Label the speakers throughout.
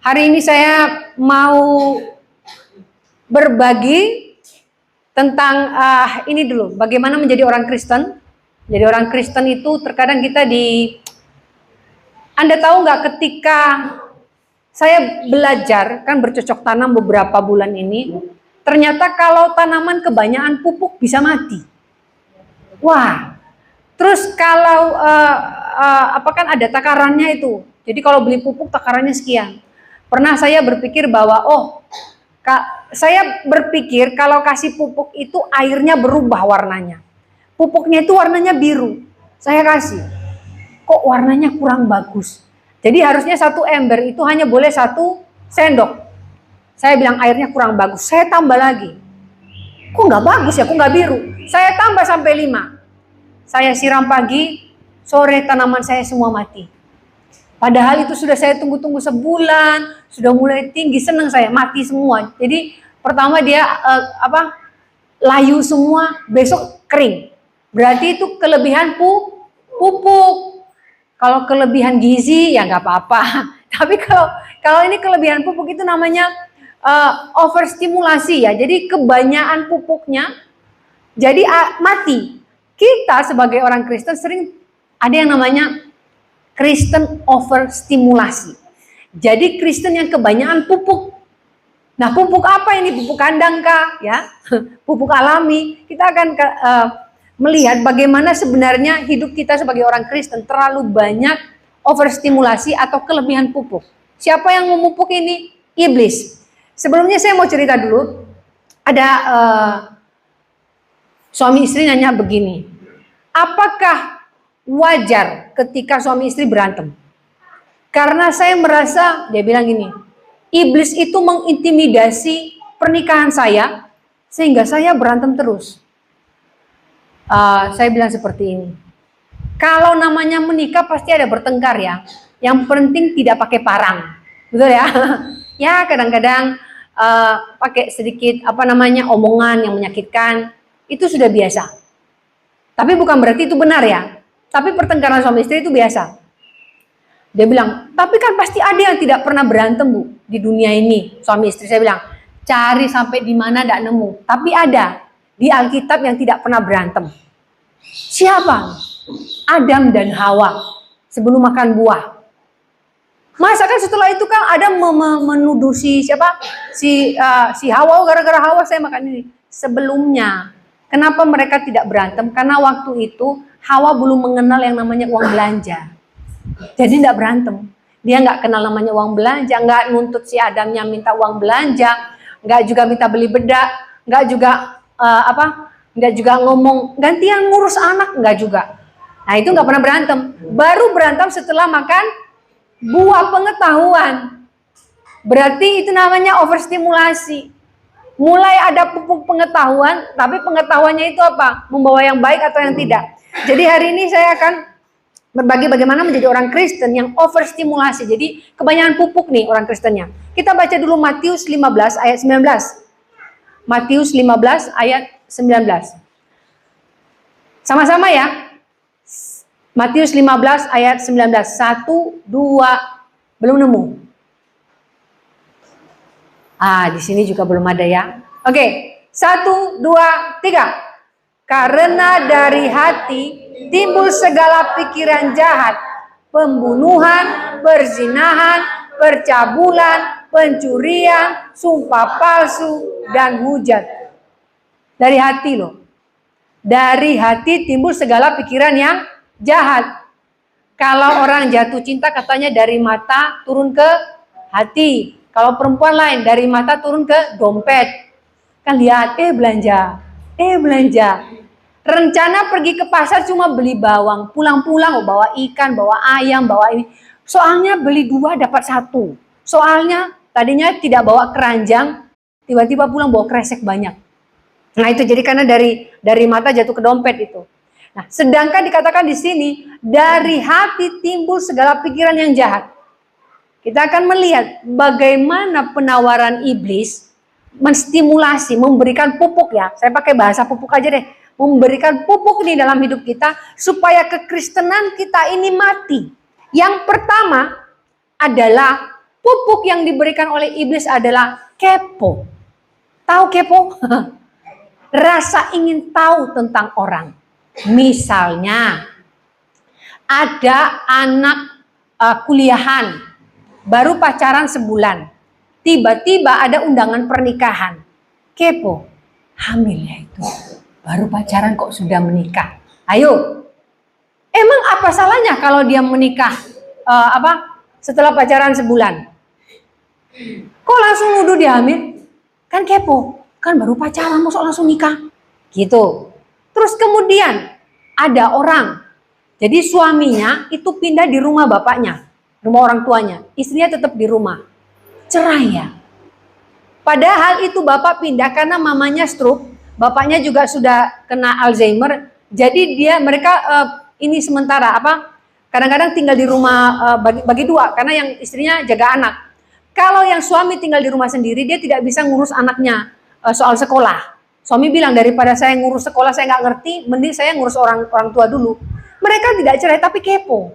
Speaker 1: Hari ini saya mau berbagi tentang ini dulu, bagaimana menjadi orang Kristen. Jadi orang Kristen itu terkadang kita Anda tahu nggak, ketika saya belajar, kan bercocok tanam beberapa bulan ini, ternyata kalau tanaman kebanyakan pupuk bisa mati. Wah, terus kalau kan ada takarannya itu. Jadi kalau beli pupuk takarannya sekian. Pernah saya berpikir bahwa saya berpikir kalau kasih pupuk itu airnya berubah warnanya. Pupuknya itu warnanya biru. Saya kasih. Kok warnanya kurang bagus. Jadi harusnya 1 ember itu hanya boleh 1 sendok. Saya bilang airnya kurang bagus. Saya tambah lagi. Kok nggak bagus ya, kok nggak biru. Saya tambah sampai 5. Saya siram pagi, sore tanaman saya semua mati. Padahal itu sudah saya tunggu-tunggu sebulan, sudah mulai tinggi, senang saya, mati semua. Jadi pertama dia layu semua, besok kering. Berarti itu kelebihan pupuk. Kalau kelebihan gizi ya nggak apa-apa. Tapi kalau ini kelebihan pupuk itu namanya overstimulasi ya. Jadi kebanyakan pupuknya jadi mati. Kita sebagai orang Kristen sering ada yang namanya Kristen overstimulasi. Jadi Kristen yang kebanyakan pupuk. Nah, pupuk apa ini? Pupuk kandang kah? Ya, pupuk alami. Kita akan melihat bagaimana sebenarnya hidup kita sebagai orang Kristen terlalu banyak overstimulasi atau kelebihan pupuk. Siapa yang memupuk ini? Iblis. Sebelumnya saya mau cerita dulu. Ada suami istri nanya begini. Apakah wajar ketika suami istri berantem? Karena saya merasa, dia bilang gini, iblis itu mengintimidasi pernikahan saya, sehingga saya berantem terus. Saya bilang seperti ini, kalau namanya menikah pasti ada bertengkar ya, yang penting tidak pakai parang, betul ya? Ya kadang-kadang pakai sedikit omongan yang menyakitkan, itu sudah biasa. Tapi bukan berarti itu benar ya. Tapi pertengkaran suami istri itu biasa. Dia bilang, tapi kan pasti ada yang tidak pernah berantem Bu di dunia ini. Suami istri, saya bilang, cari sampai di mana tidak nemu. Tapi ada di Alkitab yang tidak pernah berantem. Siapa? Adam dan Hawa sebelum makan buah. Masa kan setelah itu kan Adam menuduh si Hawa, gara-gara Hawa saya makan ini. Sebelumnya, kenapa mereka tidak berantem? Karena waktu itu Hawa belum mengenal yang namanya uang belanja. Jadi tidak berantem. Dia nggak kenal namanya uang belanja, nggak nuntut si Adamnya minta uang belanja, nggak juga minta beli bedak, nggak juga ngomong gantian ngurus anak, nggak juga. Nah itu nggak pernah berantem. Baru berantem setelah makan buah pengetahuan. Berarti itu namanya overstimulasi. Mulai ada pupuk pengetahuan, tapi pengetahuannya itu apa? Membawa yang baik atau yang tidak. Jadi hari ini saya akan berbagi bagaimana menjadi orang Kristen yang overstimulasi. Jadi kebanyakan pupuk nih orang Kristennya. Kita baca dulu Matius 15 ayat 19. Matius 15 ayat 19. Sama-sama ya. Matius 15 ayat 19. 1, 2, belum nemu. Di sini juga belum ada ya. Oke, 1, 2, 3. Karena dari hati timbul segala pikiran jahat, pembunuhan, perzinahan, percabulan, pencurian, sumpah palsu, dan hujat. Dari hati loh. Dari hati timbul segala pikiran yang jahat. Kalau orang jatuh cinta katanya dari mata turun ke hati. Kalau perempuan lain dari mata turun ke dompet. Kan lihat, belanja. Rencana pergi ke pasar cuma beli bawang. Pulang-pulang bawa ikan, bawa ayam, bawa ini. Soalnya beli 2 dapat 1. Soalnya tadinya tidak bawa keranjang, tiba-tiba pulang bawa kresek banyak. Nah itu jadi karena dari mata jatuh ke dompet itu. Nah sedangkan dikatakan di sini, dari hati timbul segala pikiran yang jahat. Kita akan melihat bagaimana penawaran iblis menstimulasi, memberikan pupuk ya. Saya pakai bahasa pupuk aja deh. Memberikan pupuk nih dalam hidup kita supaya kekristenan kita ini mati. Yang pertama adalah Pupuk yang diberikan oleh iblis adalah kepo. Tahu kepo? Rasa ingin tahu tentang orang. Misalnya, ada anak kuliahan, baru pacaran sebulan. Tiba-tiba ada undangan pernikahan. Kepo, hamil ya itu. Baru pacaran kok sudah menikah. Ayo, emang apa salahnya kalau dia menikah setelah pacaran sebulan? Kok langsung nuduh dia hamil? Kan kepo, kan baru pacaran masa langsung nikah. Gitu. Terus kemudian ada orang, jadi suaminya itu pindah di rumah bapaknya, rumah orang tuanya. Istrinya tetap di rumah. Cerai ya. Padahal itu bapak pindah karena mamanya stroke, bapaknya juga sudah kena Alzheimer. Jadi mereka ini sementara kadang-kadang tinggal di rumah bagi dua karena yang istrinya jaga anak. Kalau yang suami tinggal di rumah sendiri, dia tidak bisa ngurus anaknya soal sekolah. Suami bilang, daripada saya ngurus sekolah saya nggak ngerti, mending saya ngurus orang tua dulu. Mereka tidak cerai tapi kepo.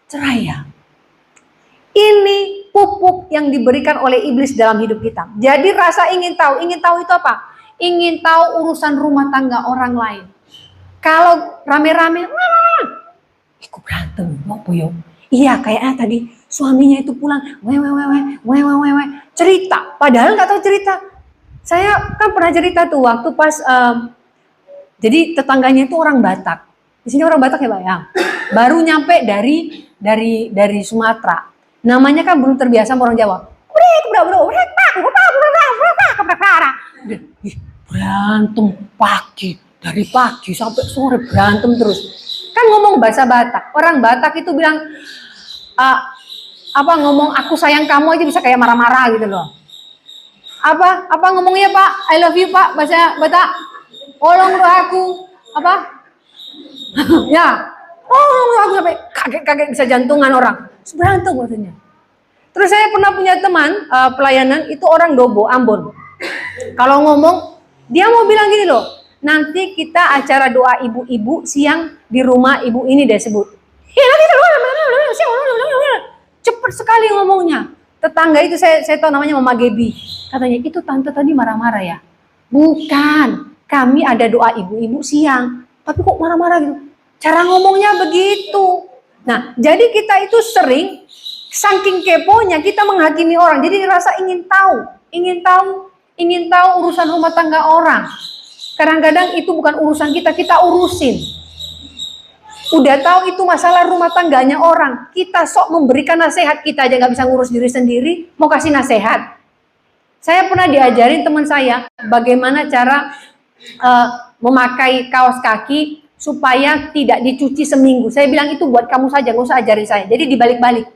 Speaker 1: Cerai ya. Ini pupuk yang diberikan oleh iblis dalam hidup kita. Jadi rasa ingin tahu itu apa? Ingin tahu urusan rumah tangga orang lain. Kalau rame-rame, ikut berantem, apa yo? Iya, kayaknya tadi suaminya itu pulang, cerita. Padahal nggak tahu cerita. Saya kan pernah cerita tuh waktu pas, jadi tetangganya itu orang Batak. Di sini orang Batak ya Pak ya. Baru nyampe dari Sumatera. Namanya kan belum terbiasa sama orang Jawa. Berantem dari pagi sampai sore berantem terus. Kan ngomong bahasa Batak. Orang Batak itu bilang ngomong aku sayang kamu aja bisa kayak marah-marah gitu loh. Apa ngomongnya Pak? I love you Pak, bahasa Batak. Tolong roh aku ya. Tolong aku sampai kaget bisa jantungan orang. Berantem katanya. Terus saya pernah punya teman pelayanan itu orang Dobo, Ambon. Kalau ngomong dia mau bilang gini loh. Nanti kita acara doa ibu-ibu siang di rumah ibu ini deh sebut. Cepet sekali ngomongnya. Tetangga itu saya tahu namanya Mama Gebi. Katanya itu tante tadi marah-marah ya. Bukan. Kami ada doa ibu-ibu siang. Tapi kok marah-marah gitu. Cara ngomongnya begitu. Nah, jadi kita itu sering saking keponya kita menghakimi orang. Jadi rasa ingin tahu urusan rumah tangga orang. Kadang-kadang itu bukan urusan kita urusin. Udah tahu itu masalah rumah tangganya orang, kita sok memberikan nasihat, kita aja nggak bisa ngurus diri sendiri, mau kasih nasihat. Saya pernah diajarin teman saya bagaimana cara memakai kaos kaki supaya tidak dicuci seminggu. Saya bilang itu buat kamu saja, nggak usah ajarin saya. Jadi dibalik-balik.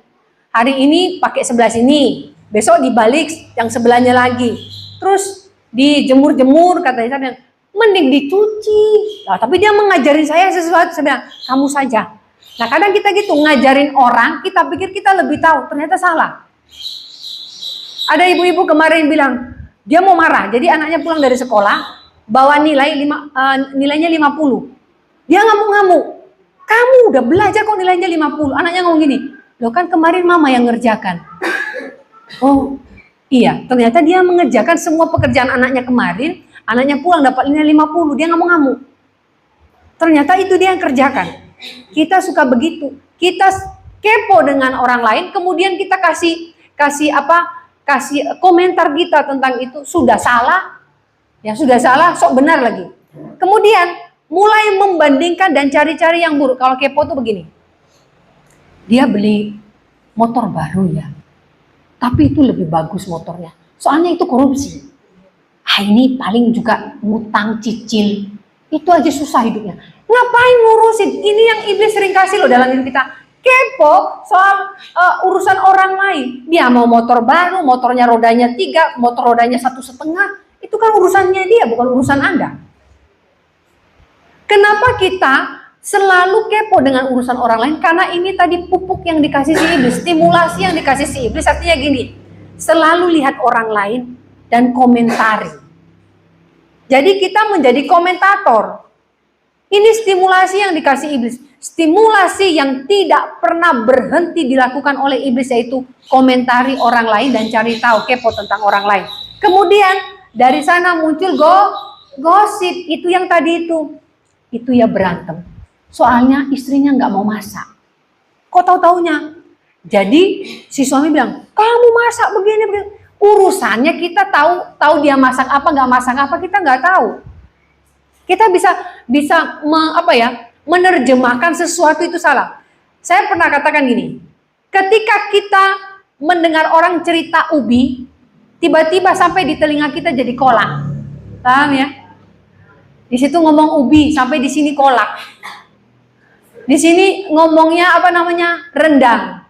Speaker 1: Hari ini pakai sebelah sini, besok dibalik yang sebelahnya lagi. Terus dijemur-jemur katanya, saya bilang, mending dicuci. Nah, tapi dia mengajarin saya sesuatu, saya bilang, kamu saja. Nah, kadang kita gitu ngajarin orang, kita pikir kita lebih tahu, ternyata salah. Ada ibu-ibu kemarin bilang, dia mau marah, jadi anaknya pulang dari sekolah, bawa nilainya 50. Dia ngamuk-ngamuk. Kamu udah belajar kok nilainya 50. Anaknya ngomong gini, loh kan kemarin mama yang ngerjakan. Oh, iya, ternyata dia mengerjakan semua pekerjaan anaknya kemarin. Anaknya pulang dapat nilai 50, dia ngamuk-ngamuk. Ternyata itu dia yang kerjakan. Kita suka begitu. Kita kepo dengan orang lain, kemudian kita kasih komentar kita tentang itu. Sudah salah, ya sudah salah, sok benar lagi. Kemudian mulai membandingkan dan cari-cari yang buruk. Kalau kepo tuh begini. Dia beli motor baru ya. Tapi itu lebih bagus motornya. Soalnya itu korupsi. Ini paling juga ngutang cicil. Itu aja susah hidupnya. Ngapain ngurusin? Ini yang iblis sering kasih loh dalam hidup kita. Kepo soal urusan orang lain. Dia mau motor baru, motornya rodanya 3, motor rodanya 1,5. Itu kan urusannya dia, bukan urusan Anda. Kenapa kita selalu kepo dengan urusan orang lain? Karena ini tadi pupuk yang dikasih si iblis, stimulasi yang dikasih si iblis. Artinya gini, selalu lihat orang lain dan komentari. Jadi kita menjadi komentator. Ini stimulasi yang dikasih iblis. Stimulasi yang tidak pernah berhenti dilakukan oleh iblis, yaitu komentari orang lain dan cari tahu, kepo tentang orang lain. Kemudian dari sana muncul gosip, itu yang tadi itu ya berantem. Soalnya istrinya nggak mau masak. Kok tahu-taunya? Jadi si suami bilang, kamu masak begini. Urusannya kita tahu dia masak apa, nggak masak apa, kita nggak tahu. Kita bisa menerjemahkan sesuatu itu salah. Saya pernah katakan gini, ketika kita mendengar orang cerita ubi, tiba-tiba sampai di telinga kita jadi kolak. Paham ya? Di situ ngomong ubi, sampai di sini kolak. Di sini ngomongnya rendang.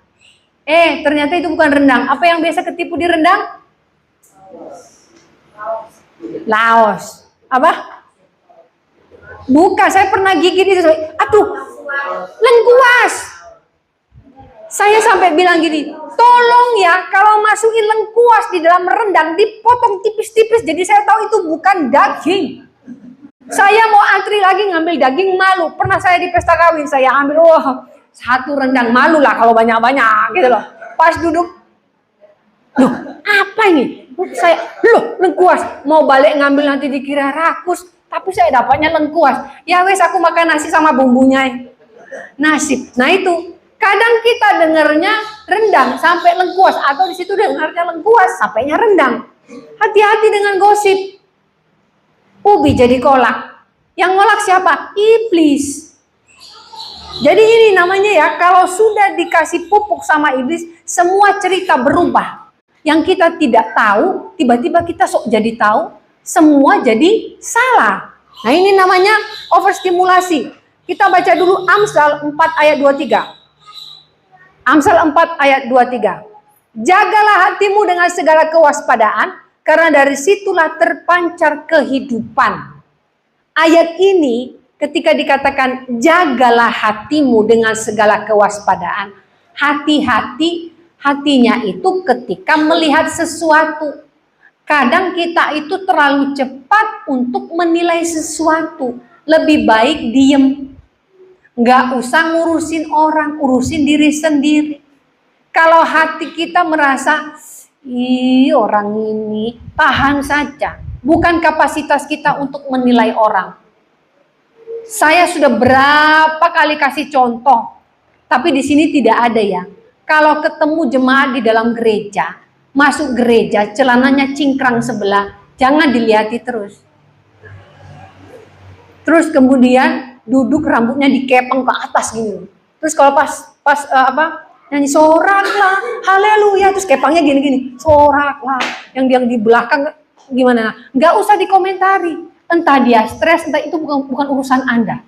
Speaker 1: Ternyata itu bukan rendang. Apa yang biasa ketipu di rendang? Laos. Apa? Bukan, saya pernah gigit itu. Aduh, lengkuas. Saya sampai bilang gini, tolong ya kalau masukin lengkuas di dalam rendang dipotong tipis-tipis, jadi saya tahu itu bukan daging. Saya mau antri lagi ngambil daging, malu. Pernah saya di pesta kawin, saya ambil satu rendang, malu lah kalau banyak-banyak gitu loh. Pas duduk, loh apa ini? Lengkuas. Mau balik ngambil nanti dikira rakus. Tapi saya dapatnya lengkuas. Ya wes, aku makan nasi sama bumbunya. Nasib. Nah itu, kadang kita dengarnya rendang sampai lengkuas, atau di situ dengarnya lengkuas sampainya rendang. Hati-hati dengan gosip. Ubi jadi kolak. Yang ngolak siapa? Iblis. Jadi ini namanya ya, kalau sudah dikasih pupuk sama iblis, semua cerita berubah. Yang kita tidak tahu, tiba-tiba kita sok jadi tahu. Semua jadi salah. Nah ini namanya overstimulasi. Kita baca dulu Amsal 4 ayat 23. Amsal 4 ayat 23. Jagalah hatimu dengan segala kewaspadaan, karena dari situlah terpancar kehidupan. Ayat ini ketika dikatakan jagalah hatimu dengan segala kewaspadaan, hati-hati, hatinya itu ketika melihat sesuatu. Kadang kita itu terlalu cepat untuk menilai sesuatu. Lebih baik diem. Nggak usah ngurusin orang, urusin diri sendiri. Kalau hati kita merasa, orang ini, tahan saja. Bukan kapasitas kita untuk menilai orang. Saya sudah berapa kali kasih contoh. Tapi di sini tidak ada ya. Kalau ketemu jemaat di dalam gereja, masuk gereja, celananya cingkrang sebelah, jangan dilihati terus. Terus kemudian duduk rambutnya dikepeng ke atas gini. Terus kalau pas nyanyi soraklah, haleluya, terus kepangnya gini-gini, soraklah. Yang di belakang gimana? Nggak usah dikomentari. Entah dia stres, entah itu bukan urusan Anda.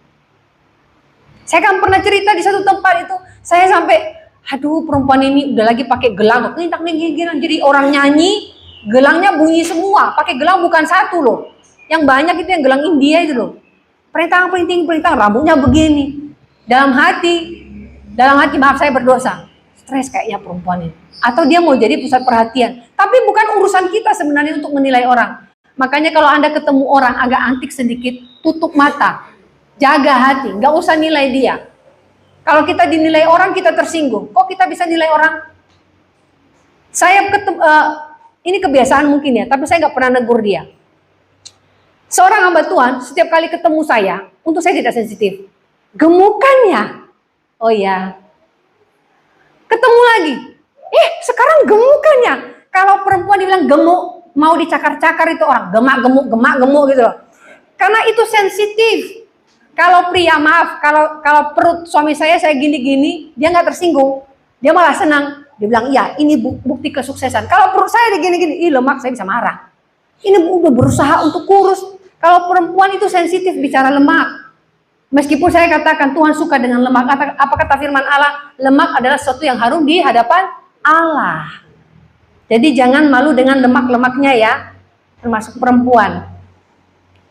Speaker 1: Saya kan pernah cerita di satu tempat itu, saya sampai aduh, perempuan ini udah lagi pakai gelang, jadi orang nyanyi, gelangnya bunyi semua, pakai gelang bukan satu loh. Yang banyak itu yang gelang India itu loh. Perintah, rambutnya begini. Dalam hati, maaf saya berdosa. Stres kayaknya perempuan ini. Atau dia mau jadi pusat perhatian. Tapi bukan urusan kita sebenarnya untuk menilai orang. Makanya kalau Anda ketemu orang agak antik sedikit, tutup mata. Jaga hati, nggak usah nilai dia. Kalau kita dinilai orang, kita tersinggung. Kok kita bisa nilai orang? Saya ini kebiasaan mungkin ya, tapi saya nggak pernah negur dia. Seorang hamba Tuhan, setiap kali ketemu saya, untuk saya tidak sensitif. Gemukannya. Oh ya. Ketemu lagi. Sekarang gemukannya. Kalau perempuan dibilang gemuk, mau dicakar-cakar itu orang. Gemak, gemuk gitu loh. Karena itu sensitif. Kalau pria, maaf, kalau perut suami saya gini-gini, dia nggak tersinggung. Dia malah senang. Dia bilang, iya, ini bukti kesuksesan. Kalau perut saya gini-gini, lemak, saya bisa marah. Ini udah berusaha untuk kurus. Kalau perempuan itu sensitif bicara lemak. Meskipun saya katakan Tuhan suka dengan lemak. Apa kata firman Allah? Lemak adalah sesuatu yang harum di hadapan Allah. Jadi jangan malu dengan lemak-lemaknya ya. Termasuk perempuan.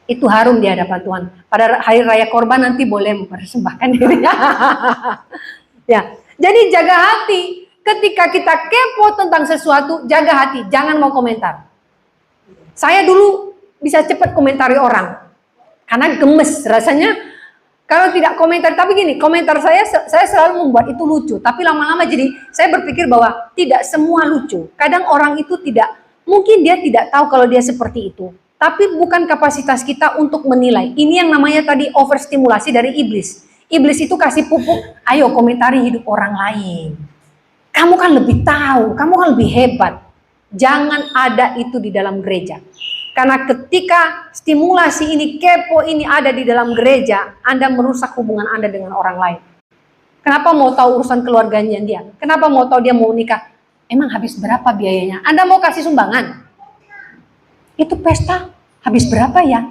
Speaker 1: Itu harum di hadapan Tuhan. Pada hari raya korban nanti boleh mempersembahkan dirinya. Ya. Jadi jaga hati. Ketika kita kepo tentang sesuatu, jaga hati. Jangan mau komentar. Saya dulu bisa cepat komentari orang. Karena gemes. Rasanya Kalau tidak komentar, tapi gini, komentar saya selalu membuat itu lucu. Tapi lama-lama jadi saya berpikir bahwa tidak semua lucu. Kadang orang itu tidak, mungkin dia tidak tahu kalau dia seperti itu. Tapi bukan kapasitas kita untuk menilai. Ini yang namanya tadi overstimulasi dari iblis. Iblis itu kasih pupuk, ayo komentari hidup orang lain. Kamu kan lebih tahu, kamu kan lebih hebat. Jangan ada itu di dalam gereja. Karena ketika stimulasi ini, kepo ini ada di dalam gereja, Anda merusak hubungan Anda dengan orang lain. Kenapa mau tahu urusan keluarganya dia? Kenapa mau tahu dia mau nikah? Emang habis berapa biayanya? Anda mau kasih sumbangan? Itu pesta habis berapa ya?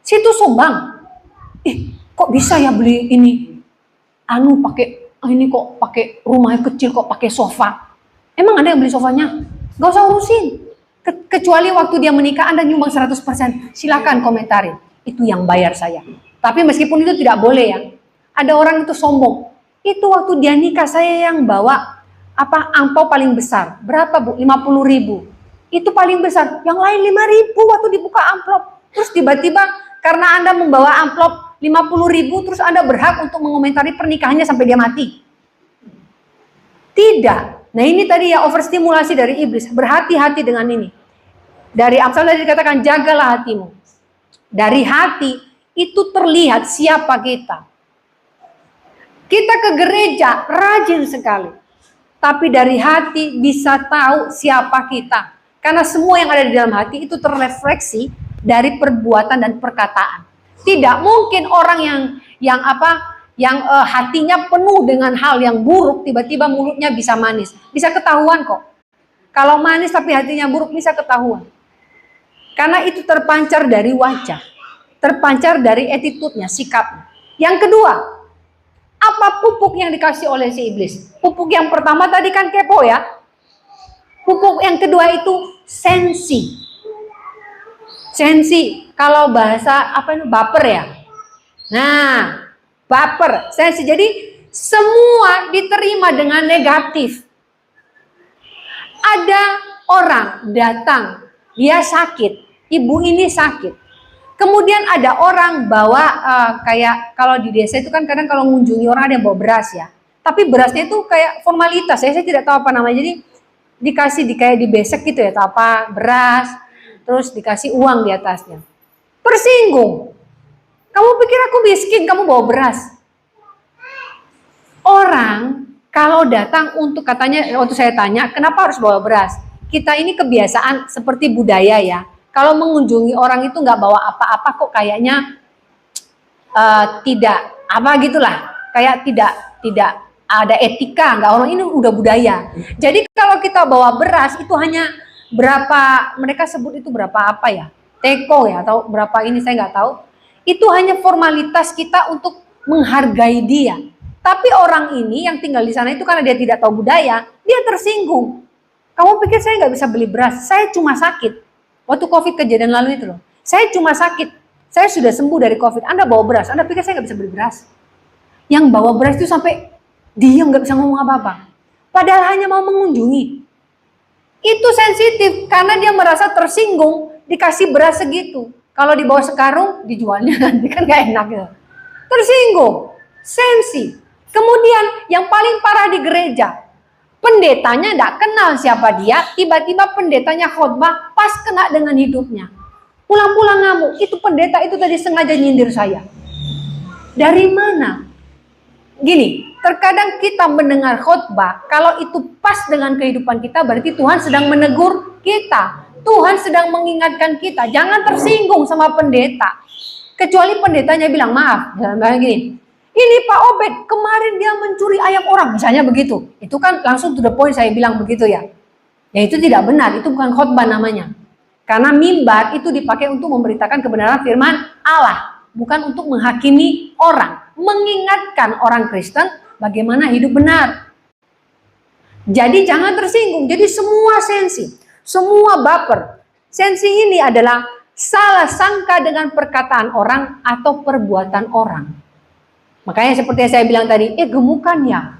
Speaker 1: Situ sumbang. Kok bisa ya beli ini? Ini kok pakai rumahnya kecil, kok pakai sofa? Emang Anda yang beli sofanya? Gak usah urusin. Kecuali waktu dia menikah Anda nyumbang 100%, silakan komentarin. Itu yang bayar saya. Tapi meskipun itu tidak boleh ya. Ada orang itu sombong. Itu waktu dia nikah saya yang bawa angpau paling besar. Berapa Bu? 50.000. Itu paling besar. Yang lain 5.000 waktu dibuka amplop. Terus tiba-tiba karena Anda membawa amplop 50.000 terus Anda berhak untuk mengomentari pernikahannya sampai dia mati. Tidak. Nah ini tadi ya overstimulasi dari iblis. Berhati-hati dengan ini. Dari Amsal tadi dikatakan jagalah hatimu. Dari hati itu terlihat siapa kita. Kita ke gereja rajin sekali. Tapi dari hati bisa tahu siapa kita. Karena semua yang ada di dalam hati itu terrefleksi dari perbuatan dan perkataan. Tidak mungkin orang yang hatinya penuh dengan hal yang buruk, tiba-tiba mulutnya bisa manis. Bisa ketahuan kok. Kalau manis tapi hatinya buruk bisa ketahuan. Karena itu terpancar dari wajah. Terpancar dari attitude-nya, sikapnya. Yang kedua, apa pupuk yang dikasih oleh si iblis? Pupuk yang pertama tadi kan kepo ya. Pupuk yang kedua itu sensi. Sensi, kalau bahasa baper ya. Nah, baper, sensi. Jadi semua diterima dengan negatif. Ada orang datang, dia sakit, ibu ini sakit. Kemudian ada orang bawa kayak kalau di desa itu kan kadang kalau mengunjungi orang ada yang bawa beras ya. Tapi berasnya itu kayak formalitas ya, saya tidak tahu apa namanya. Jadi dikasih kayak dibesek gitu ya, atau apa, beras, terus dikasih uang di atasnya. Tersinggung. Kamu pikir aku miskin, kamu bawa beras? Orang kalau datang untuk waktu saya tanya, kenapa harus bawa beras? Kita ini kebiasaan seperti budaya ya. Kalau mengunjungi orang itu nggak bawa apa-apa kok kayaknya tidak gitulah. Kayak tidak ada etika, nggak, orang ini udah budaya. Jadi kalau kita bawa beras itu hanya berapa, mereka sebut itu berapa apa ya? Teko ya, atau berapa ini saya nggak tahu. Itu hanya formalitas kita untuk menghargai dia. Tapi orang ini yang tinggal di sana itu karena dia tidak tahu budaya, dia tersinggung. Kamu pikir saya nggak bisa beli beras? Saya cuma sakit. Waktu COVID kejadian lalu itu loh. Saya cuma sakit. Saya sudah sembuh dari COVID. Anda bawa beras. Anda pikir saya nggak bisa beli beras? Yang bawa beras itu sampai diam, nggak bisa ngomong apa-apa. Padahal hanya mau mengunjungi. Itu sensitif karena dia merasa tersinggung dikasih beras segitu. Kalau dibawa sekarung dijualnya nanti kan nggak enak gitu. Tersinggung, sensi. Kemudian yang paling parah di gereja, pendetanya tidak kenal siapa dia, tiba-tiba pendetanya khotbah pas kena dengan hidupnya. Pulang-pulang ngamuk, itu pendeta itu tadi sengaja nyindir saya. Dari mana? Gini, terkadang kita mendengar khotbah, kalau itu pas dengan kehidupan kita, berarti Tuhan sedang menegur kita. Tuhan sedang mengingatkan kita, jangan tersinggung sama pendeta. Kecuali pendetanya bilang, maaf, jangan gini. Ini Pak Obed, kemarin dia mencuri ayam orang, misalnya begitu. Itu kan langsung to the point saya bilang begitu ya. Ya itu tidak benar, itu bukan khotbah namanya. Karena mimbar itu dipakai untuk memberitakan kebenaran firman Allah. Bukan untuk menghakimi orang. Mengingatkan orang Kristen bagaimana hidup benar. Jadi jangan tersinggung, jadi semua sensi, semua baper. Sensi ini adalah salah sangka dengan perkataan orang atau perbuatan orang. Makanya seperti yang saya bilang tadi, gemukan ya.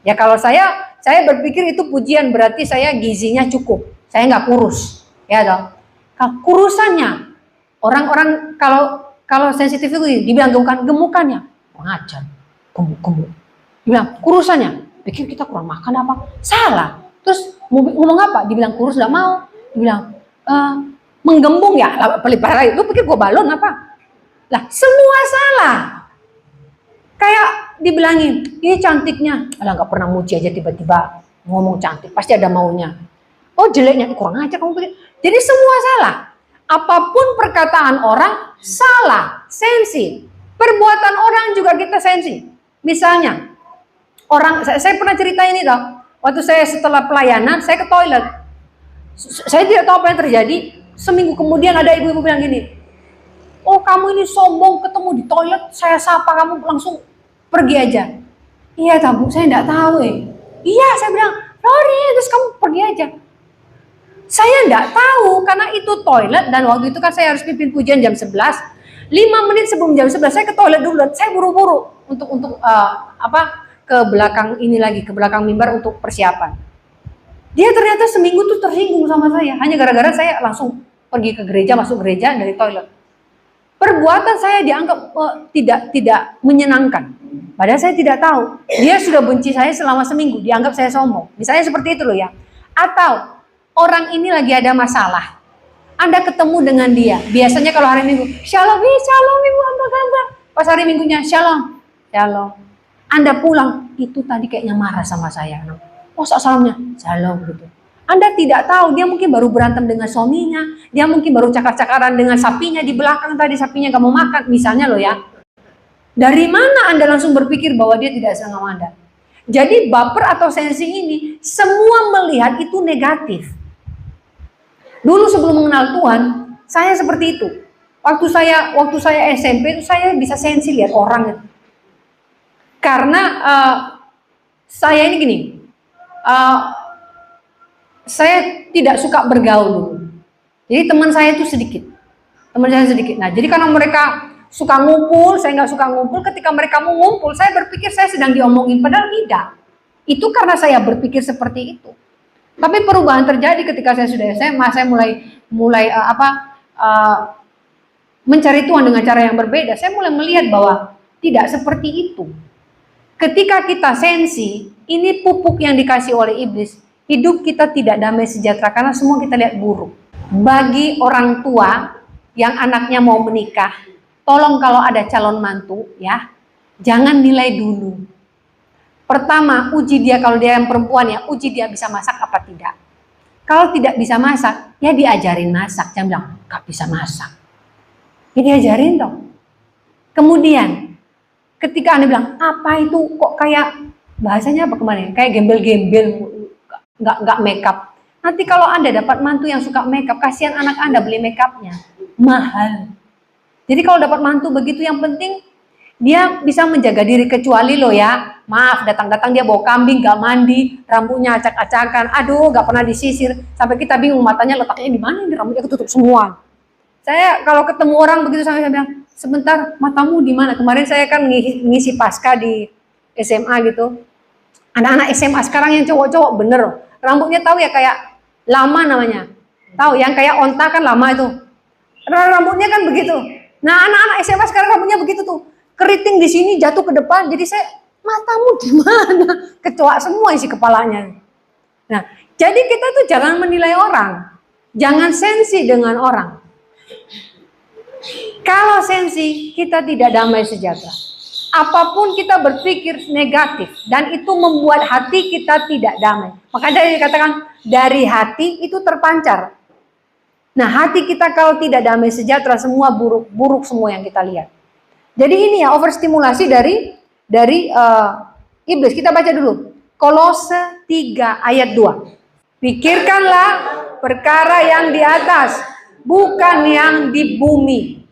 Speaker 1: Ya kalau saya berpikir itu pujian, berarti saya gizinya cukup. Saya nggak kurus. Ya dong. Kurusannya, orang-orang kalau sensitif itu dibilang gemukannya. kurang ajar, gemuk. Dia bilang, kurusannya, pikir kita kurang makan apa? Salah. Terus ngomong apa? Dibilang kurus, gak mau. Dibilang, menggembung ya, pelipar lagi. Lu pikir gue balon apa? Lah, semua salah. Kayak dibilangin, ini cantiknya. Alah, gak pernah muji aja tiba-tiba ngomong cantik. Pasti ada maunya. Oh, jeleknya, kurang ajar kamu pikir. Jadi semua salah. Apapun perkataan orang, salah. Sensi. Perbuatan orang juga kita sensi. Misalnya, saya pernah cerita ini toh. Waktu saya setelah pelayanan, saya ke toilet. Saya tidak tahu apa yang terjadi. Seminggu kemudian ada ibu-ibu bilang gini, oh kamu ini sombong, ketemu di toilet, saya sapa kamu langsung pergi aja. Iya Bu, saya tidak tahu Iya, saya bilang, Lori, terus kamu pergi aja. Saya tidak tahu, karena itu toilet, dan waktu itu kan saya harus pimpin pujian jam 11. 5 menit sebelum jam 11, saya ke toilet dulu. Saya buru-buru untuk ke belakang ini lagi, ke belakang mimbar untuk persiapan. Dia ternyata seminggu tuh tersinggung sama saya, hanya gara-gara saya langsung pergi ke gereja, masuk gereja dari toilet. Perbuatan saya dianggap tidak menyenangkan. Padahal saya tidak tahu. Dia sudah benci saya selama seminggu, dianggap saya sombong. Misalnya seperti itu loh ya. Atau orang ini lagi ada masalah. Anda ketemu dengan dia. Biasanya kalau hari Minggu, Shalom Ibu, apa kabar? Pas hari Minggunya, Shalom. Anda pulang, itu tadi kayaknya marah sama saya. Oh, salamnya, Shalom gitu. Anda tidak tahu, dia mungkin baru berantem dengan suaminya, dia mungkin baru cakar-cakaran dengan sapinya di belakang tadi, sapinya gak mau makan, misalnya loh ya. Dari mana Anda langsung berpikir bahwa dia tidak sayang sama Anda? Jadi baper atau sensi ini, semua melihat itu negatif. Dulu sebelum mengenal Tuhan, saya seperti itu. Waktu saya SMP, saya bisa sensi lihat orang itu. Karena saya ini gini, saya tidak suka bergaul dulu. Jadi teman saya itu sedikit. Nah, jadi karena mereka suka ngumpul, saya nggak suka ngumpul. Ketika mereka mau ngumpul, saya berpikir saya sedang diomongin, padahal tidak. Itu karena saya berpikir seperti itu. Tapi perubahan terjadi ketika saya sudah SMA, saya mulai mencari Tuhan dengan cara yang berbeda. Saya mulai melihat bahwa tidak seperti itu. Ketika kita sensi, ini pupuk yang dikasih oleh iblis. Hidup kita tidak damai sejahtera karena semua kita lihat buruk. Bagi orang tua yang anaknya mau menikah, tolong kalau ada calon mantu ya, jangan nilai dulu. Pertama, uji dia, kalau dia yang perempuan ya, uji dia bisa masak apa tidak. Kalau tidak bisa masak, ya diajarin masak. Jangan bilang, gak bisa masak. Ya diajarin dong. Kemudian, ketika Anda bilang, apa itu kok kayak, bahasanya apa kemarin? Kayak gembel-gembel, gak make up. Nanti kalau Anda dapat mantu yang suka make up, kasihan anak Anda beli make upnya. Mahal. Jadi kalau dapat mantu begitu, yang penting dia bisa menjaga diri, kecuali lo ya, maaf, datang-datang dia bawa kambing, gak mandi, rambutnya acak-acakan, aduh gak pernah disisir, sampai kita bingung matanya letaknya di mana, ini rambutnya ketutup semua. Saya kalau ketemu orang begitu, saya bilang, sebentar, matamu di mana? Kemarin saya kan ngisi pasca di SMA gitu. Anak-anak SMA sekarang yang cowok-cowok bener, rambutnya tahu ya kayak lama namanya, tahu yang kayak onta kan lama itu, rambutnya kan begitu. Nah anak-anak SMA sekarang rambutnya begitu tuh. Keriting di sini jatuh ke depan, jadi saya, matamu di mana? Kecoa semua isi kepalanya. Nah, jadi kita tuh jangan menilai orang, jangan sensi dengan orang. Kalau sensi, kita tidak damai sejahtera. Apapun kita berpikir negatif, dan itu membuat hati kita tidak damai. Makanya dikatakan dari hati itu terpancar. Nah, hati kita kalau tidak damai sejahtera, semua buruk semua yang kita lihat. Jadi ini ya overstimulasi dari iblis. Kita baca dulu. Kolose 3 ayat 2. Pikirkanlah perkara yang di atas, bukan yang di bumi.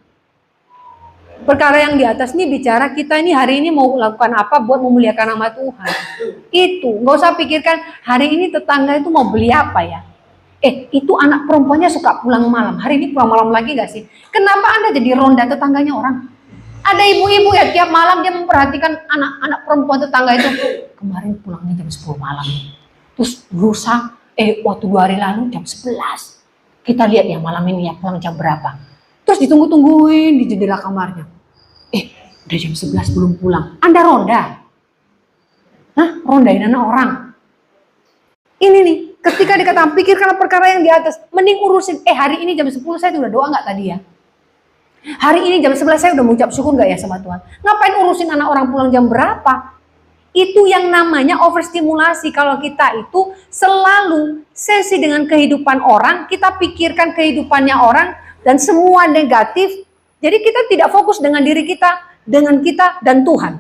Speaker 1: Perkara yang di atas ini bicara kita ini hari ini mau lakukan apa buat memuliakan nama Tuhan. Itu, nggak usah pikirkan hari ini tetangga itu mau beli apa ya. Itu anak perempuannya suka pulang malam. Hari ini pulang malam lagi nggak sih? Kenapa Anda jadi ronda tetangganya orang? Ada ibu-ibu ya tiap malam dia memperhatikan anak-anak perempuan tetangga itu. Kemarin pulangnya jam 10 malam. Terus lusa, waktu 2 hari lalu jam 11. Kita lihat ya malam ini ya pulang jam berapa. Terus ditunggu-tungguin di jendela kamarnya. Udah jam 11 belum pulang. Anda ronda? Hah? Rondain anak orang? Ini nih, ketika dikatakan pikirkanlah perkara yang di atas, mending urusin, hari ini jam 10 saya udah doa nggak tadi ya? Hari ini jam 11 saya udah mengucap syukur nggak ya sama Tuhan? Ngapain urusin anak orang pulang jam berapa? Itu yang namanya overstimulasi. Kalau kita itu selalu sensi dengan kehidupan orang, kita pikirkan kehidupannya orang, dan semua negatif. Jadi kita tidak fokus dengan diri kita, dengan kita, dan Tuhan.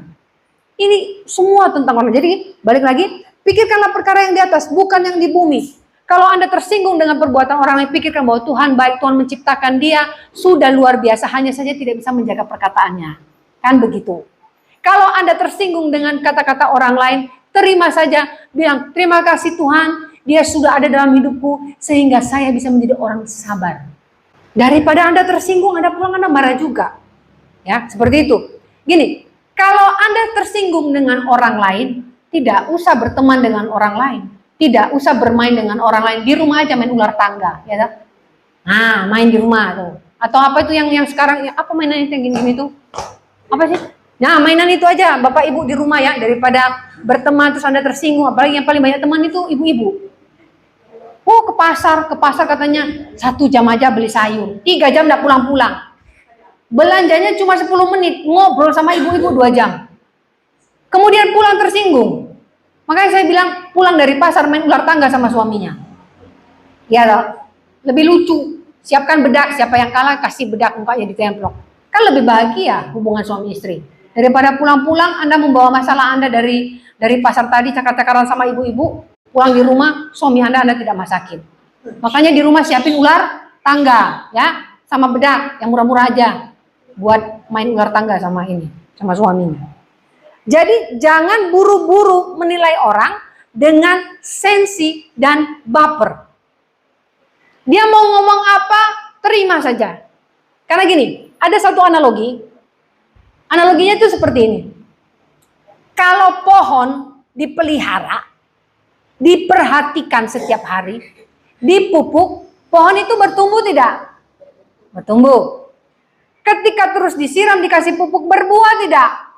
Speaker 1: Ini semua tentang orang. Jadi balik lagi, pikirkanlah perkara yang di atas, bukan yang di bumi. Kalau Anda tersinggung dengan perbuatan orang lain, pikirkan bahwa Tuhan baik, Tuhan menciptakan dia, sudah luar biasa, hanya saja tidak bisa menjaga perkataannya. Kan begitu. Kalau Anda tersinggung dengan kata-kata orang lain, terima saja, bilang, terima kasih Tuhan, dia sudah ada dalam hidupku, sehingga saya bisa menjadi orang sabar. Daripada Anda tersinggung, Anda pulang Anda marah juga. Ya, seperti itu. Gini, kalau Anda tersinggung dengan orang lain, tidak usah berteman dengan orang lain. Tidak usah bermain dengan orang lain. Di rumah aja main ular tangga, ya kan? Nah, main di rumah tuh. Atau apa itu yang sekarang, apa mainan itu yang gini-gini tuh? Apa sih? Nah, mainan itu aja, Bapak Ibu di rumah ya, daripada berteman terus Anda tersinggung. Apalagi yang paling banyak teman itu ibu-ibu. Oh, ke pasar katanya 1 jam aja beli sayur. 3 jam enggak pulang-pulang. Belanjanya cuma 10 menit, ngobrol sama ibu-ibu 2 jam. Kemudian pulang tersinggung. Makanya saya bilang pulang dari pasar main ular tangga sama suaminya. Ya loh, lebih lucu. Siapkan bedak, siapa yang kalah kasih bedak mukanya ditemplok. Kan lebih bahagia hubungan suami istri. Daripada pulang-pulang Anda membawa masalah Anda dari pasar tadi cakar-cakaran sama ibu-ibu, pulang di rumah suami Anda tidak masakin. Makanya di rumah siapin ular tangga ya, sama bedak yang murah-murah aja buat main ular tangga sama suaminya. Jadi jangan buru-buru menilai orang dengan sensi dan baper. Dia mau ngomong apa, terima saja. Karena gini, ada satu analogi. Analoginya itu seperti ini. Kalau pohon dipelihara, diperhatikan setiap hari, dipupuk, pohon itu bertumbuh tidak? Bertumbuh. Ketika terus disiram, dikasih pupuk, berbuah tidak?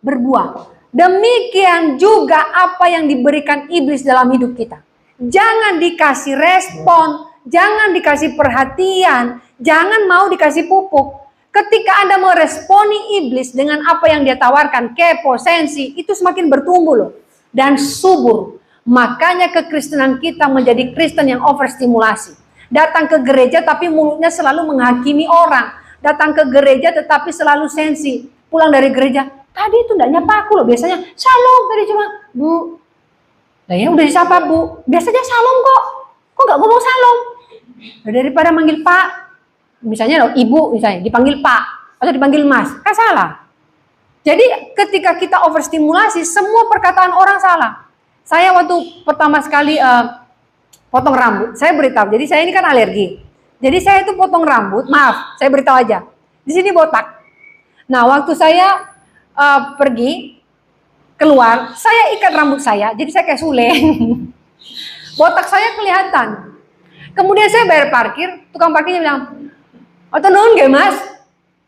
Speaker 1: Berbuah. Demikian juga apa yang diberikan iblis dalam hidup kita. Jangan dikasih respon, jangan dikasih perhatian, jangan mau dikasih pupuk. Ketika Anda meresponi iblis dengan apa yang dia tawarkan, kepo, sensi, itu semakin bertumbuh loh. Dan subur. Makanya kekristenan kita menjadi Kristen yang overstimulasi. Datang ke gereja tapi mulutnya selalu menghakimi orang. Datang ke gereja tetapi selalu sensi. Pulang dari gereja, tadi itu enggak nyapa aku loh, biasanya shalom tadi cuma, Bu. Nah ya udah disapa Bu, biasanya shalom kok nggak ngomong shalom? Nah, daripada manggil Pak, misalnya loh, Ibu misalnya dipanggil Pak atau dipanggil Mas, kan salah. Jadi ketika kita overstimulasi, semua perkataan orang salah. Saya waktu pertama sekali potong rambut, saya beritahu, jadi saya ini kan alergi. Jadi saya itu potong rambut, maaf, saya beritahu aja, di sini botak. Nah waktu saya pergi keluar, saya ikat rambut saya, jadi saya kayak Sule. Botak saya kelihatan. Kemudian saya bayar parkir, tukang parkirnya bilang, "Atau nuhun nggih Mas?"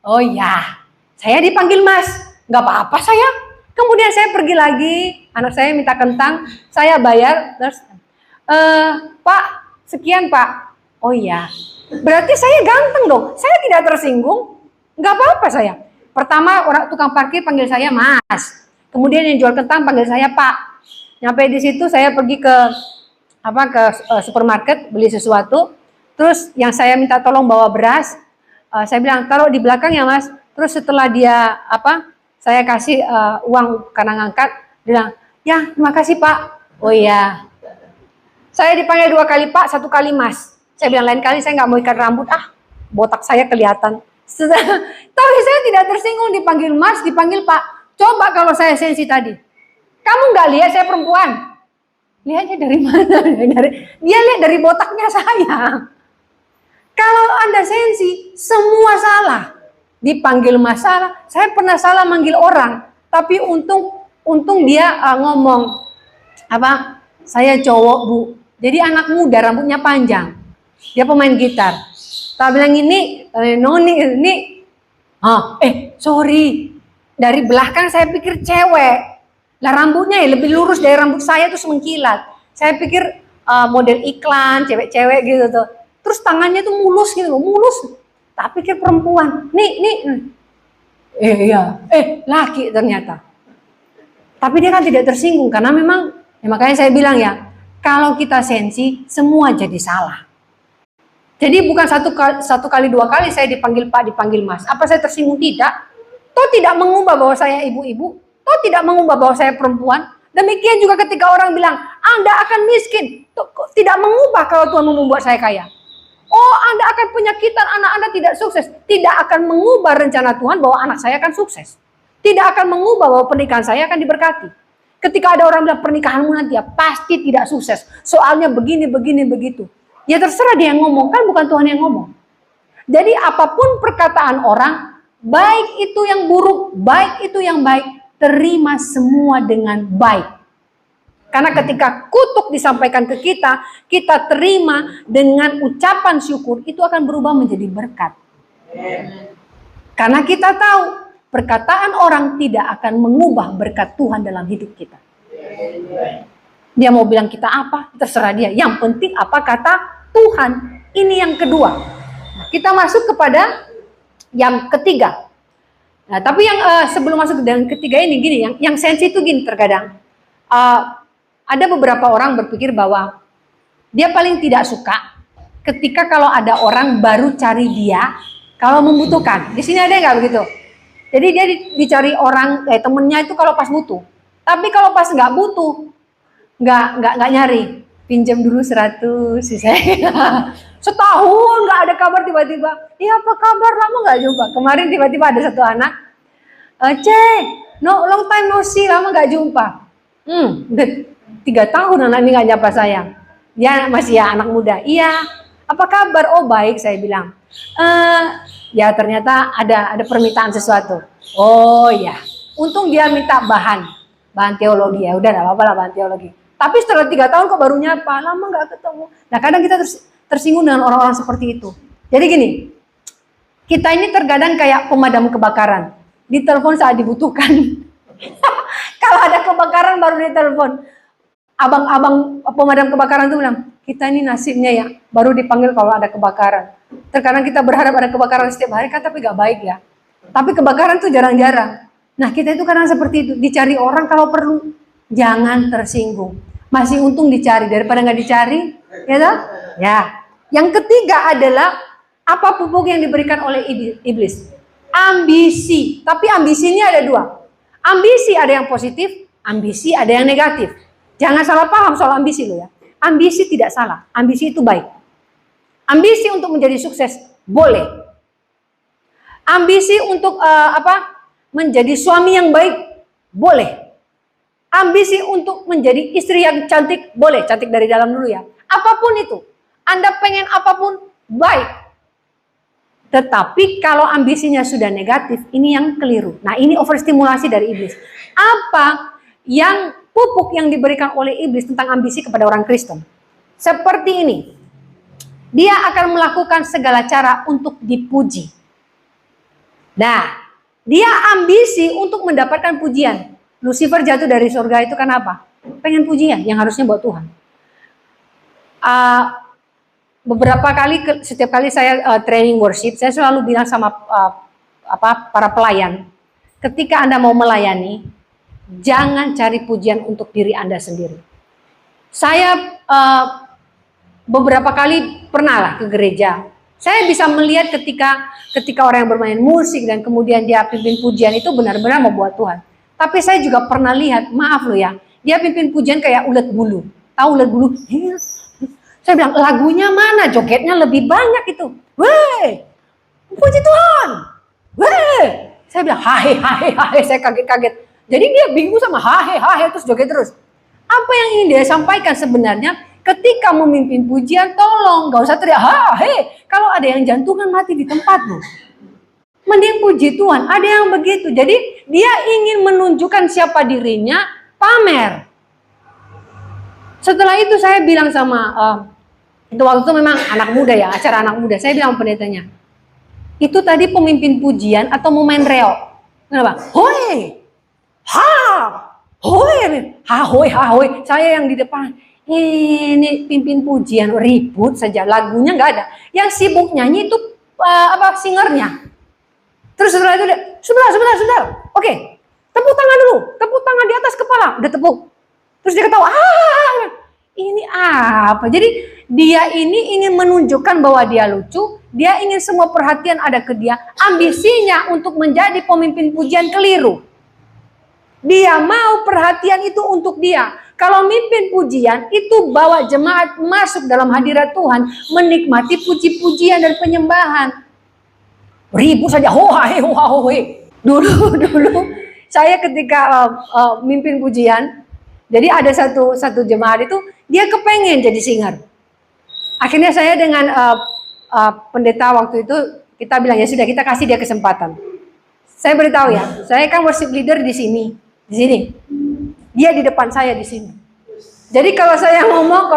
Speaker 1: "Oh ya." Saya dipanggil Mas, nggak apa-apa saya. Kemudian saya pergi lagi, anak saya minta kentang, saya bayar, terus Pak, sekian Pak. "Oh ya." Berarti saya ganteng dong, saya tidak tersinggung, nggak apa-apa saya. Pertama orang tukang parkir panggil saya Mas, kemudian yang jual kentang panggil saya Pak. Nyampe di situ saya pergi ke supermarket beli sesuatu, terus yang saya minta tolong bawa beras, saya bilang taruh di belakang ya Mas. Terus setelah dia saya kasih uang karena ngangkat, dia bilang ya terima kasih Pak. Oh iya. Saya dipanggil 2 kali Pak, 1 kali Mas. Saya bilang lain kali saya nggak mau ikat rambut, botak saya kelihatan. Tapi saya tidak tersinggung dipanggil Mas, dipanggil Pak. Coba kalau saya sensi tadi. Kamu nggak lihat saya perempuan? Lihatnya dari mana? Dia lihat dari botaknya saya. Kalau Anda sensi, semua salah. Dipanggil masalah. Saya pernah salah manggil orang, tapi untung dia ngomong saya cowok Bu. Jadi anak muda rambutnya panjang. Dia pemain gitar. Tak bilang ini, noni ini. Sorry. Dari belakang saya pikir cewek. Lah rambutnya ya lebih lurus dari rambut saya terus mengkilat. Saya pikir model iklan, cewek-cewek gitu tuh. Terus tangannya tuh mulus gitu, mulus. Tak pikir perempuan. Iya, laki ternyata. Tapi dia kan tidak tersinggung karena memang, ya makanya saya bilang ya, kalau kita sensi, semua jadi salah. Jadi bukan satu kali, dua kali saya dipanggil Pak, dipanggil Mas. Apa saya tersinggung? Tidak. Toh tidak mengubah bahwa saya ibu-ibu. Toh tidak mengubah bahwa saya perempuan. Demikian juga ketika orang bilang, Anda akan miskin. Toh, tidak mengubah kalau Tuhan membuat saya kaya. Oh, Anda akan penyakitan, anak Anda tidak sukses. Tidak akan mengubah rencana Tuhan bahwa anak saya akan sukses. Tidak akan mengubah bahwa pernikahan saya akan diberkati. Ketika ada orang bilang pernikahanmu nanti ya pasti tidak sukses. Soalnya begini, begitu. Ya terserah dia yang ngomong, kan bukan Tuhan yang ngomong. Jadi apapun perkataan orang, baik itu yang buruk, baik itu yang baik, terima semua dengan baik. Karena ketika kutuk disampaikan ke kita, kita terima dengan ucapan syukur, itu akan berubah menjadi berkat. Karena kita tahu, perkataan orang tidak akan mengubah berkat Tuhan dalam hidup kita. Dia mau bilang kita apa, terserah dia. Yang penting apa kata Tuhan. Ini yang kedua. Nah, kita masuk kepada yang ketiga. Nah, tapi yang sebelum masuk ke yang ketiga ini gini, yang sensi itu gini terkadang. Ada beberapa orang berpikir bahwa dia paling tidak suka ketika kalau ada orang baru cari dia kalau membutuhkan. Di sini ada nggak begitu? Jadi dia dicari orang, temennya itu kalau pas butuh. Tapi kalau pas nggak butuh, nggak nyari. Pinjam dulu 100 sih saya. Setahun nggak ada kabar tiba-tiba. Iya apa kabar, lama nggak jumpa. Kemarin tiba-tiba ada satu anak. Long time no see, lama nggak jumpa. Udah 3 tahun anak ini nggak nyapa saya. Dia masih ya anak muda. Iya, apa kabar? Oh baik, saya bilang. Ya ternyata ada permintaan sesuatu. Oh ya, untung dia minta bahan teologi ya. Udah nggak apa-apa lah bahan teologi. Tapi setelah 3 tahun kok baru nyapa, lama nggak ketemu. Nah kadang kita tersinggung dengan orang-orang seperti itu. Jadi gini, kita ini terkadang kayak pemadam kebakaran. Ditelepon saat dibutuhkan. Kalau ada kebakaran baru ditelepon. Abang-abang pemadam kebakaran itu bilang, kita ini nasibnya ya, baru dipanggil kalau ada kebakaran. Terkadang kita berharap ada kebakaran setiap hari kan, tapi gak baik ya. Tapi kebakaran tuh jarang-jarang. Nah kita itu kadang seperti itu, dicari orang kalau perlu. Jangan tersinggung. Masih untung dicari daripada gak dicari. Ya toh? Ya. Yang ketiga adalah, apa pupuk yang diberikan oleh iblis? Ambisi. Tapi ambisi ini ada 2. Ambisi ada yang positif, ambisi ada yang negatif. Jangan salah paham soal ambisi lo ya. Ambisi tidak salah, ambisi itu baik. Ambisi untuk menjadi sukses boleh. Ambisi untuk menjadi suami yang baik boleh. Ambisi untuk menjadi istri yang cantik boleh, cantik dari dalam dulu ya. Apapun itu, Anda pengen apapun baik. Tetapi kalau ambisinya sudah negatif, ini yang keliru. Nah ini overstimulasi dari iblis. Apa yang pupuk yang diberikan oleh iblis tentang ambisi kepada orang Kristen? Seperti ini. Dia akan melakukan segala cara untuk dipuji. Nah, dia ambisi untuk mendapatkan pujian. Lucifer jatuh dari surga itu kan apa? Pengen pujian yang harusnya buat Tuhan. Beberapa kali, setiap kali saya training worship, saya selalu bilang sama para pelayan, ketika Anda mau melayani, jangan cari pujian untuk diri Anda sendiri. Saya beberapa kali pernah lah ke gereja. Saya bisa melihat ketika orang yang bermain musik dan kemudian dia pimpin pujian itu benar-benar membuat Tuhan. Tapi saya juga pernah lihat, maaf loh ya, dia pimpin pujian kayak ulet bulu. Tahu ulet bulu? Saya bilang, lagunya mana? Jogetnya lebih banyak itu. Weh, puji Tuhan. Weh, saya bilang, hahe, saya kaget-kaget. Jadi dia bingung sama hahe, terus joget terus. Apa yang ingin dia sampaikan sebenarnya? Ketika memimpin pujian, tolong gak usah teriak, hahe. Kalau ada yang jantungan mati di tempatmu, mending puji Tuhan. Ada yang begitu. Jadi dia ingin menunjukkan siapa dirinya, pamer. Setelah itu saya bilang sama itu waktu itu memang anak muda ya, acara anak muda. Saya bilang pendetanya, itu tadi pemimpin pujian atau mau main reok? Kenapa? Hoi, ha, hoi, ha, hoi. Saya yang di depan. Ini pimpin pujian ribut saja, lagunya nggak ada. Yang sibuk nyanyi itu singernya. Terus setelah itu dia, sebentar. Oke, tepuk tangan dulu, tepuk tangan di atas kepala, udah tepuk. Terus dia ketawa, ini apa? Jadi dia ini ingin menunjukkan bahwa dia lucu, dia ingin semua perhatian ada ke dia. Ambisinya untuk menjadi pemimpin pujian keliru. Dia mau perhatian itu untuk dia. Kalau mimpin pujian itu bawa jemaat masuk dalam hadirat Tuhan, menikmati puji-pujian dan penyembahan. Ribut saja, Dulu saya ketika mimpin pujian, jadi ada satu jemaat itu dia kepengen jadi singer. Akhirnya saya dengan pendeta waktu itu kita bilang ya sudah, kita kasih dia kesempatan. Saya beritahu ya, saya kan worship leader di sini. Dia di depan saya di sini. Jadi kalau saya ngomong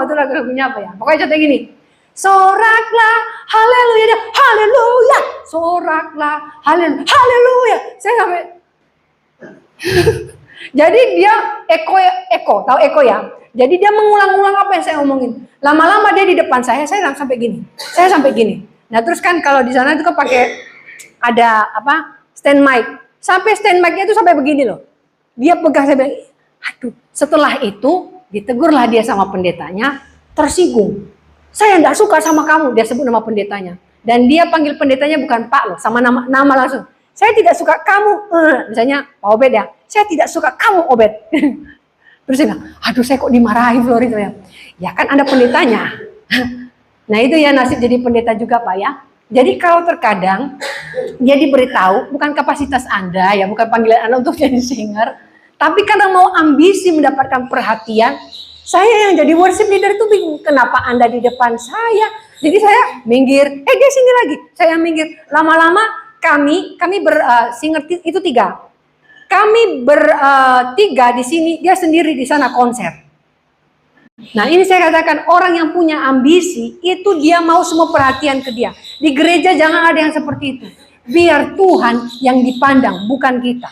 Speaker 1: itu lagu-lagunya apa ya? Pokoknya contoh gini. Soraklah, haleluya, haleluya. Soraklah, haleluya. Saya sampai jadi dia eko, tahu eko ya? Jadi dia mengulang-ulang apa yang saya omongin. Lama-lama dia di depan saya sampai gini. Saya sampai gini. Nah, terus kan kalau di sana itu kan pakai ada stand mic. Sampai stand mic-nya itu sampai begini loh. Dia pegang, saya bilang, aduh. Setelah itu ditegurlah dia sama pendetanya, tersinggung. Saya enggak suka sama kamu, dia sebut nama pendetanya. Dan dia panggil pendetanya bukan Pak loh, sama nama langsung. Saya tidak suka kamu, misalnya Pak Obed ya. Saya tidak suka kamu Obed. Terus saya bilang, aduh saya kok dimarahin Flori itu ya. Ya kan ada pendetanya. Nah itu ya nasib jadi pendeta juga Pak ya. Jadi kalau terkadang dia diberitahu bukan kapasitas Anda ya, bukan panggilan Anda untuk jadi singer, tapi karena mau ambisi mendapatkan perhatian, saya yang jadi worship leader itu bingung, kenapa Anda di depan saya? Jadi saya minggir, dia sini lagi, saya minggir. Lama-lama kami singer itu 3. Kami bertiga di sini, dia sendiri di sana konser. Nah ini saya katakan orang yang punya ambisi itu dia mau semua perhatian ke dia. Di gereja jangan ada yang seperti itu. Biar Tuhan yang dipandang, bukan kita.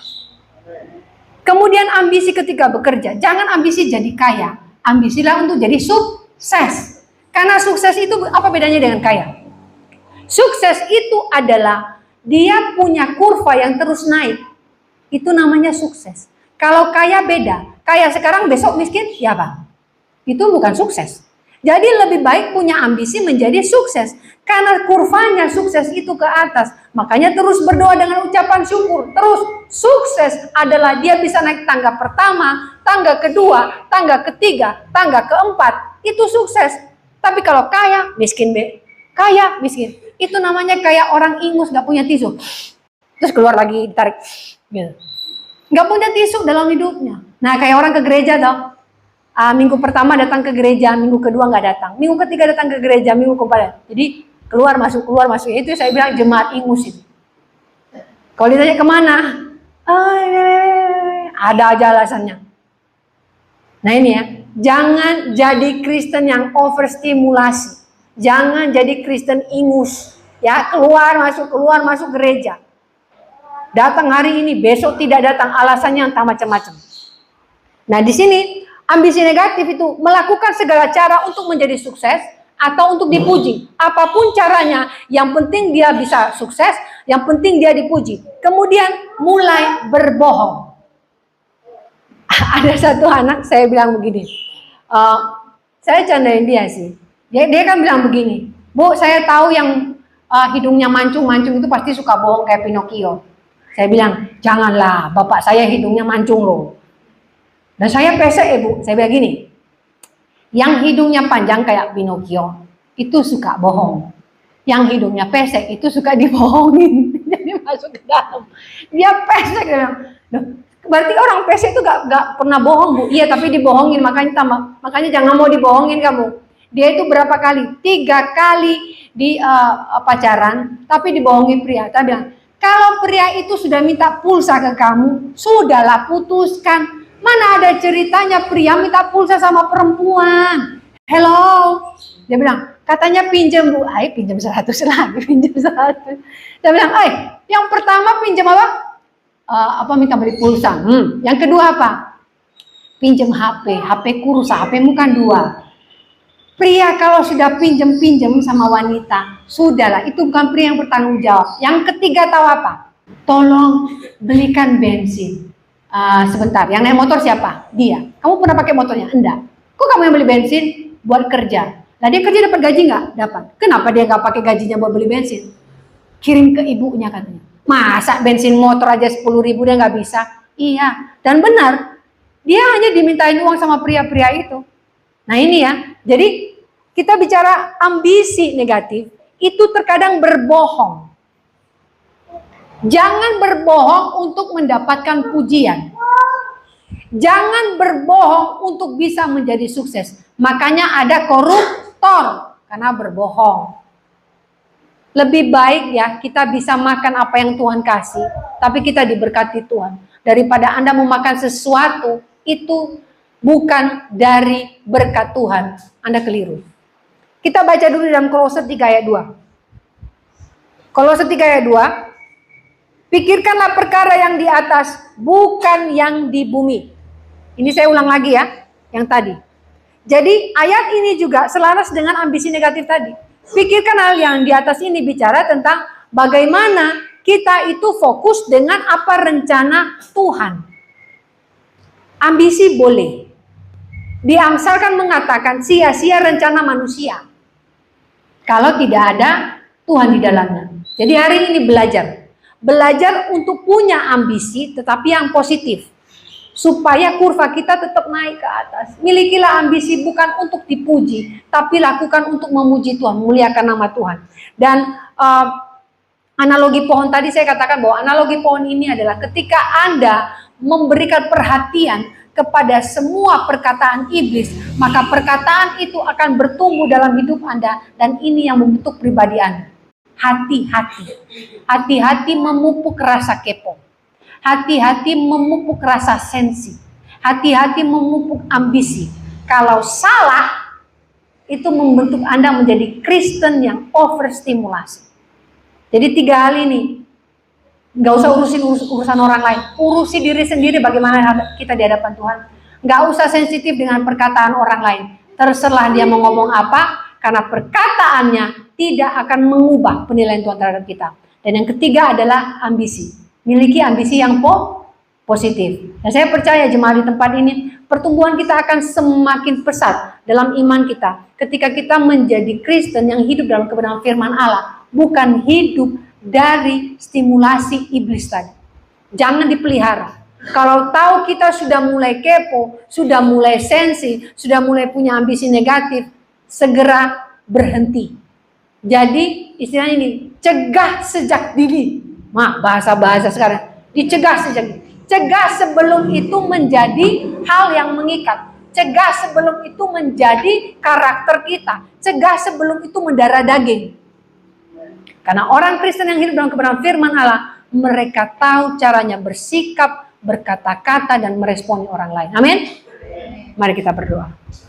Speaker 1: Kemudian ambisi ketika bekerja, jangan ambisi jadi kaya. Ambisilah untuk jadi sukses. Karena sukses itu apa bedanya dengan kaya? Sukses itu adalah dia punya kurva yang terus naik. Itu namanya sukses. Kalau kaya beda. Kaya sekarang besok miskin, ya Bang. Itu bukan sukses. Jadi lebih baik punya ambisi menjadi sukses. Karena kurvanya sukses itu ke atas. Makanya terus berdoa dengan ucapan syukur. Terus sukses adalah dia bisa naik tangga pertama, tangga kedua, tangga ketiga, tangga keempat. Itu sukses. Tapi kalau kaya, miskin. Kaya, miskin. Itu namanya kayak orang ingus gak punya tisu. Terus keluar lagi, ditarik. Gitu. Gak punya tisu dalam hidupnya. Nah kayak orang ke gereja tau. Minggu pertama datang ke gereja, minggu kedua nggak datang, minggu ketiga datang ke gereja, minggu keempat. Jadi keluar masuk. Itu saya bilang jemaat ingus itu. Kalau ditanya kemana, ada aja alasannya. Nah ini ya, jangan jadi Kristen yang overstimulasi, jangan jadi Kristen ingus. Ya keluar masuk gereja. Datang hari ini, besok tidak datang, alasannya entah macam-macam. Nah di sini ambisi negatif itu melakukan segala cara untuk menjadi sukses atau untuk dipuji. Apapun caranya, yang penting dia bisa sukses, yang penting dia dipuji. Kemudian mulai berbohong. Ada satu anak, saya bilang begini, saya candain dia sih. Dia kan bilang begini, Bu, saya tahu yang hidungnya mancung-mancung itu pasti suka bohong kayak Pinocchio. Saya bilang, janganlah, bapak saya hidungnya mancung loh. Dan saya pesek Bu, saya bilang gini, yang hidungnya panjang kayak Pinocchio, itu suka bohong. Yang hidungnya pesek, itu suka dibohongin. Jadi masuk ke dalam. Dia pesek, dia bilang, berarti orang pesek itu gak pernah bohong Bu. Iya, tapi dibohongin, makanya jangan mau dibohongin kamu. Dia itu berapa kali? 3 kali di pacaran, tapi dibohongin pria. Dia bilang, kalau pria itu sudah minta pulsa ke kamu, sudahlah putuskan. Mana ada ceritanya pria minta pulsa sama perempuan. Hello. Dia bilang, katanya pinjam Bu. Pinjam 100 lagi, pinjam 100. Dia bilang, yang pertama pinjam apa? minta beli pulsa. Yang kedua apa? Pinjam HP, HP ku rusak, HP-mu kan 2. Pria kalau sudah pinjam sama wanita, sudahlah, itu bukan pria yang bertanggung jawab. Yang ketiga tahu apa? Tolong belikan bensin. Sebentar, yang naik motor siapa? Dia. Kamu pernah pakai motornya? Enggak. Kok kamu yang beli bensin? Buat kerja. Nah, dia kerja dapat gaji nggak? Dapat. Kenapa dia nggak pakai gajinya buat beli bensin? Kirim ke ibunya katanya. Masa bensin motor aja 10.000 dia nggak bisa? Iya. Dan benar. Dia hanya dimintain uang sama pria-pria itu. Nah ini ya, jadi kita bicara ambisi negatif, itu terkadang berbohong. Jangan berbohong untuk mendapatkan pujian. Jangan berbohong untuk bisa menjadi sukses. Makanya ada koruptor, karena berbohong. Lebih baik ya, kita bisa makan apa yang Tuhan kasih, tapi kita diberkati Tuhan. Daripada Anda memakan sesuatu, itu bukan dari berkat Tuhan, Anda keliru. Kita baca dulu dalam Kolose 3 ayat 2. Kolose 3 ayat 2. Pikirkanlah perkara yang di atas, bukan yang di bumi. Ini saya ulang lagi ya, yang tadi. Jadi ayat ini juga selaras dengan ambisi negatif tadi. Pikirkan hal yang di atas ini bicara tentang bagaimana kita itu fokus dengan apa rencana Tuhan. Ambisi boleh. Di Amsal kan mengatakan sia-sia rencana manusia kalau tidak ada Tuhan di dalamnya. Jadi hari ini belajar untuk punya ambisi tetapi yang positif, supaya kurva kita tetap naik ke atas. Milikilah ambisi bukan untuk dipuji, tapi lakukan untuk memuji Tuhan, memuliakan nama Tuhan. Dan analogi pohon tadi saya katakan bahwa analogi pohon ini adalah ketika Anda memberikan perhatian kepada semua perkataan iblis, maka perkataan itu akan bertumbuh dalam hidup Anda, dan ini yang membentuk pribadi Anda. Hati-hati. Hati-hati memupuk rasa kepo. Hati-hati memupuk rasa sensi. Hati-hati memupuk ambisi. Kalau salah, itu membentuk Anda menjadi Kristen yang overstimulasi. Jadi 3 hal ini. Nggak usah urusan orang lain, urusi diri sendiri bagaimana kita di hadapan Tuhan. Nggak usah sensitif dengan perkataan orang lain. Terserah dia mau ngomong apa, karena perkataannya tidak akan mengubah penilaian Tuhan terhadap kita. Dan yang ketiga adalah ambisi. Miliki ambisi yang positif. Dan saya percaya jemaat di tempat ini, pertumbuhan kita akan semakin pesat dalam iman kita ketika kita menjadi Kristen yang hidup dalam kebenaran firman Allah, bukan hidup dari stimulasi iblis tadi. Jangan dipelihara. Kalau tahu kita sudah mulai kepo, sudah mulai sensi, sudah mulai punya ambisi negatif, segera berhenti. Jadi istilahnya ini, cegah sejak dini. Bahasa-bahasa sekarang, dicegah sejak dini. Cegah sebelum itu menjadi hal yang mengikat. Cegah sebelum itu menjadi karakter kita. Cegah sebelum itu mendarah daging. Karena orang Kristen yang hidup dalam kebenaran firman Allah, mereka tahu caranya bersikap, berkata-kata, dan meresponi orang lain. Amin. Mari kita berdoa.